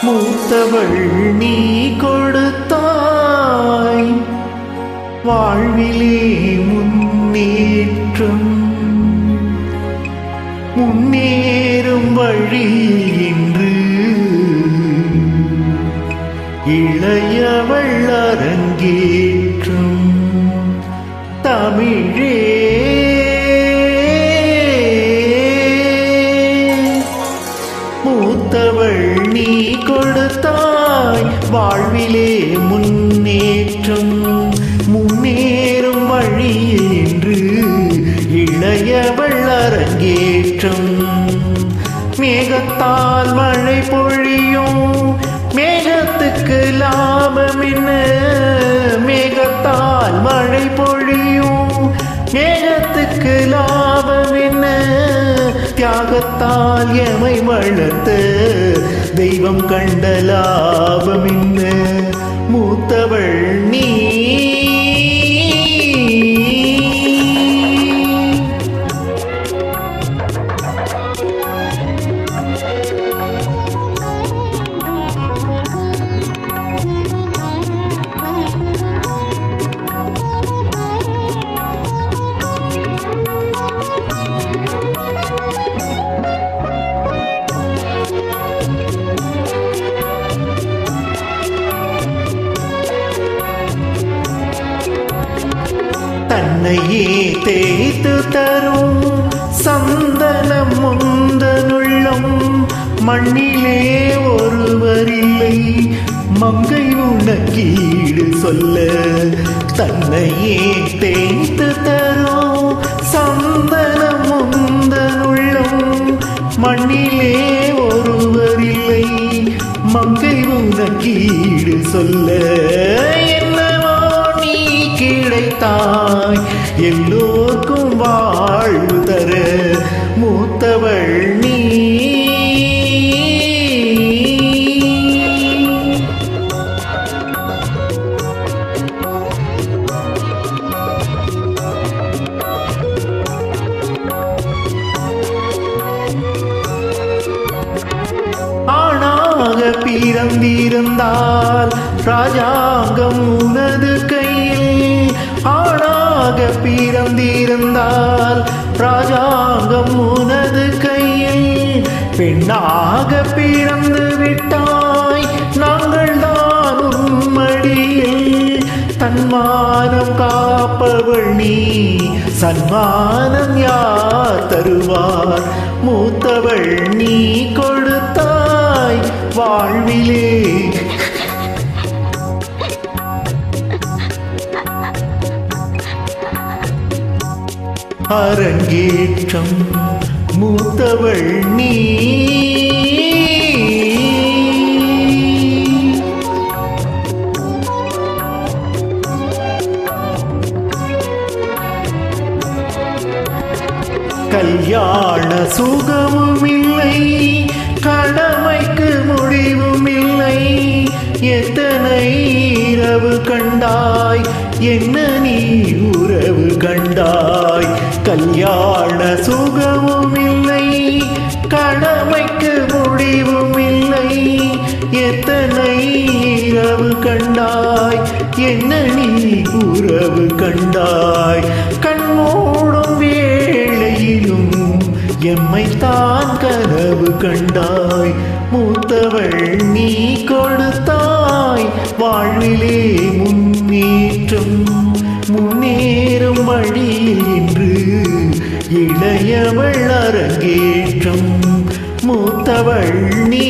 மூத்தவள் நீ கொடுத்தாய் வாழ்விலே முன்னேற்றம் முன்னேறும் வழி இன்று இளையவள் அரங்கேற்றும் தமிழே மூத்தவள் நீ கொடுத்தாய் வாழ்விலே முன்னேற்றம் முன்னேறும் வழி என்று இளையவள் அரங்கேற்றம் மேகத்தால் மழை பொழியும் மேகத்துக்கு லாபம் என்ன மேகத்தால் மழை பொழியும் மேகத்துக்கு லாபம் என்ன தியாகத்தால் எமை வளர்த்த தெய்வம் கண்ட லாபம் என்ன மூத்தவள் நீ தன்னையே தேய்த்து தரும் சந்தனம் முந்தனுள்ளம் மண்ணிலே ஒருவரில்லை மங்கை உனக்கீடு சொல்ல தன்னையே தேய்த்து தரும் சந்தனம் முந்தனுள்ளம் மண்ணிலே ஒருவரில்லை மங்கை உனக்கீடு சொல்ல கிடைத்தாய் எல்லோர்க்கும் வாழ்வு தர மூத்தவள் நீ ஆணாக பிறந்திருந்தால் ராஜாங்கம் உனது கையில் ஆணாக பிறந்திருந்தால் ராஜாங்கம் உனது கையில் பெண்ணாக பிறந்து விட்டாய் நாங்கள் தான் உம்மடியில் தன்மானம் காப்பவள் நீ சன்மானம் யார் தருவார் மூத்தவள் நீ கொடுத்தாய் வாழ்விலே அரங்கேற்றம் மூத்தவள் நீ கல்யாண சுகமும் இல்லை கடமைக்கு முடிவும் இல்லை எத்தனை இரவு கண்டாய் என்ன நீ உறவு கண்டாய் கல்யாண சுகமும் இல்லை கடமைக்கு முடிவும் இல்லை எத்தனை இரவு கண்டாய் என்ன நீ உறவு கண்டாய் கண்மூடும் வேளையிலும் எம்மைத்தான் கனவு கண்டாய் மூத்தவள் நீ கொடுத்தாய் வாழ்விலே முன்னேற்றம் முன்னேறும் வழியில் இன்று இளையவள் அரங்கேற்றம் மூத்தவள் நீ